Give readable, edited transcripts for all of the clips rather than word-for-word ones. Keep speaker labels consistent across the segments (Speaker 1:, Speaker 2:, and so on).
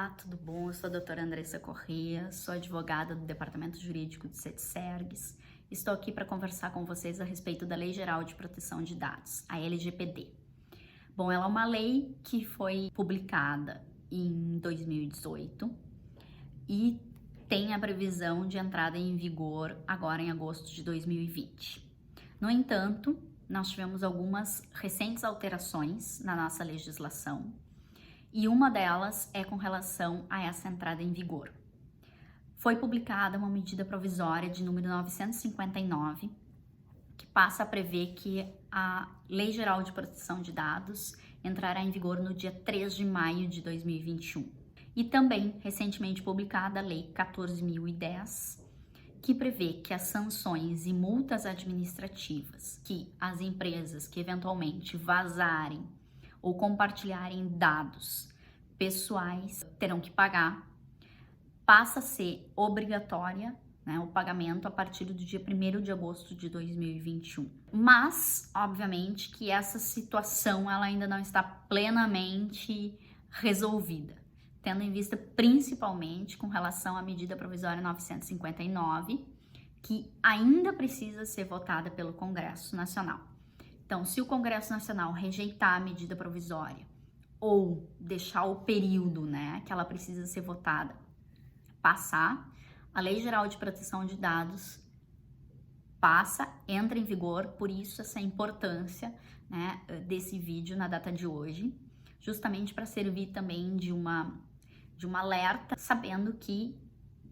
Speaker 1: Olá, tudo bom? Eu sou a doutora Andressa Corrêa, sou advogada do Departamento Jurídico de Setsergues. Estou aqui para conversar com vocês a respeito da Lei Geral de Proteção de Dados, a LGPD. Bom, ela é uma lei que foi publicada em 2018 e tem a previsão de entrada em vigor agora em agosto de 2020. No entanto, nós tivemos algumas recentes alterações na nossa legislação, e uma delas é com relação a essa entrada em vigor. Foi publicada uma medida provisória de número 959, que passa a prever que a Lei Geral de Proteção de Dados entrará em vigor no dia 3 de maio de 2021. E também, recentemente publicada, a Lei 14.010, que prevê que as sanções e multas administrativas que as empresas que eventualmente vazarem ou compartilharem dados pessoais terão que pagar, passa a ser obrigatória, né, o pagamento a partir do dia 1º de agosto de 2021. Mas, obviamente, que essa situação ela ainda não está plenamente resolvida, tendo em vista principalmente com relação à medida provisória 959, que ainda precisa ser votada pelo Congresso Nacional. Então, se o Congresso Nacional rejeitar a medida provisória ou deixar o período, né, que ela precisa ser votada passar, a Lei Geral de Proteção de Dados entra em vigor, por isso essa importância, né, desse vídeo na data de hoje, justamente para servir também de um alerta, sabendo que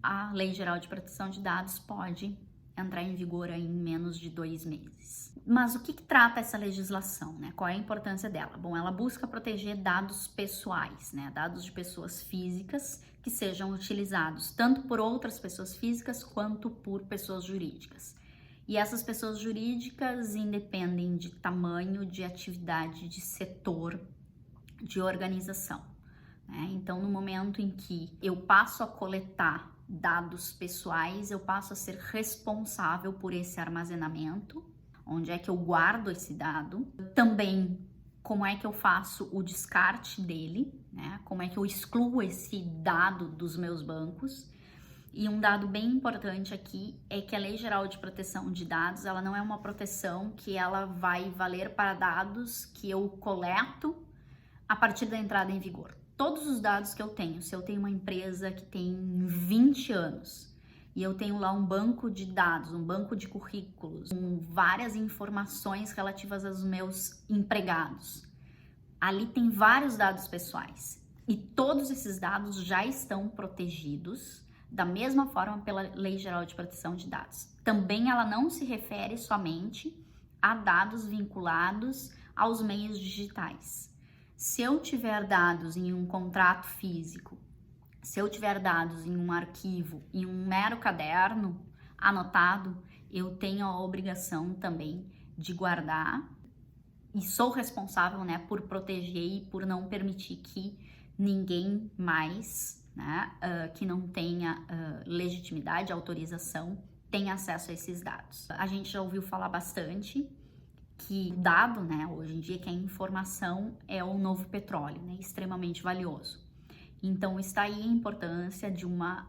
Speaker 1: a Lei Geral de Proteção de Dados pode entrar em vigor aí em menos de 2 meses. Mas o que trata essa legislação, né? Qual é a importância dela? Bom, ela busca proteger dados pessoais, né? Dados de pessoas físicas que sejam utilizados tanto por outras pessoas físicas quanto por pessoas jurídicas. E essas pessoas jurídicas independem de tamanho, de atividade, de setor, de organização, né? Então, no momento em que eu passo a coletar dados pessoais, eu passo a ser responsável por esse armazenamento, onde é que eu guardo esse dado, também como é que eu faço o descarte dele, né? Como é que eu excluo esse dado dos meus bancos. E um dado bem importante aqui é que a Lei Geral de Proteção de Dados, ela não é uma proteção que ela vai valer para dados que eu coleto a partir da entrada em vigor. Todos os dados que eu tenho, se eu tenho uma empresa que tem 20 anos e eu tenho lá um banco de dados, um banco de currículos, com várias informações relativas aos meus empregados, ali tem vários dados pessoais e todos esses dados já estão protegidos da mesma forma pela Lei Geral de Proteção de Dados. Também ela não se refere somente a dados vinculados aos meios digitais. Se eu tiver dados em um contrato físico, se eu tiver dados em um arquivo, em um mero caderno anotado, eu tenho a obrigação também de guardar e sou responsável, né, por proteger e por não permitir que ninguém mais, né, que não tenha legitimidade, autorização, tenha acesso a esses dados. A gente já ouviu falar bastante que dado, né, hoje em dia, que a informação é o novo petróleo, né, extremamente valioso. Então, está aí a importância de uma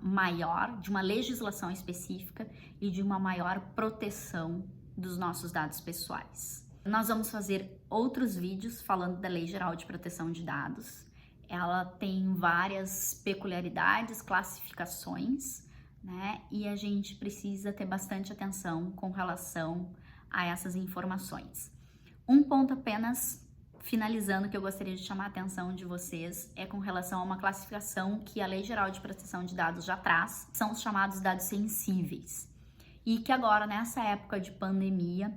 Speaker 1: legislação específica e de uma maior proteção dos nossos dados pessoais. Nós vamos fazer outros vídeos falando da Lei Geral de Proteção de Dados. Ela tem várias peculiaridades, classificações, né, e a gente precisa ter bastante atenção com relação a essas informações. Um ponto apenas, finalizando, que eu gostaria de chamar a atenção de vocês é com relação a uma classificação que a Lei Geral de Proteção de Dados já traz, são os chamados dados sensíveis. E que agora, nessa época de pandemia,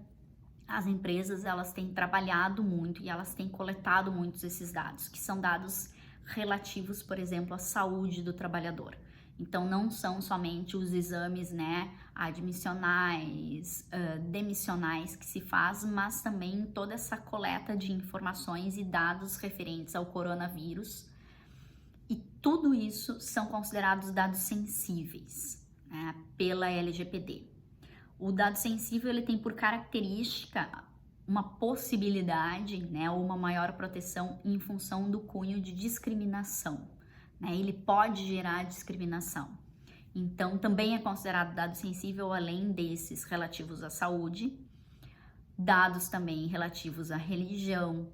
Speaker 1: as empresas elas têm trabalhado muito e elas têm coletado muitos esses dados, que são dados relativos, por exemplo, à saúde do trabalhador. Então, não são somente os exames, né, admissionais, demissionais que se faz, mas também toda essa coleta de informações e dados referentes ao coronavírus. E tudo isso são considerados dados sensíveis, né, pela LGPD. O dado sensível ele tem por característica uma possibilidade, né, ou uma maior proteção em função do cunho de discriminação, né? Ele pode gerar discriminação. Então, também é considerado dado sensível, além desses relativos à saúde, dados também relativos à religião,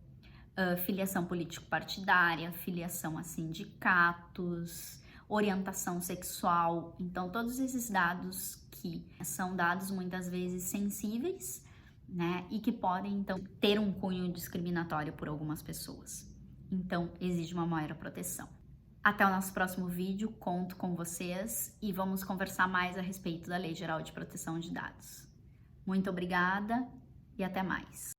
Speaker 1: filiação político-partidária, filiação a sindicatos, orientação sexual. Então, todos esses dados que são dados muitas vezes sensíveis, né, e que podem, então, ter um cunho discriminatório por algumas pessoas. Então, exige uma maior proteção. Até o nosso próximo vídeo, conto com vocês e vamos conversar mais a respeito da Lei Geral de Proteção de Dados. Muito obrigada e até mais.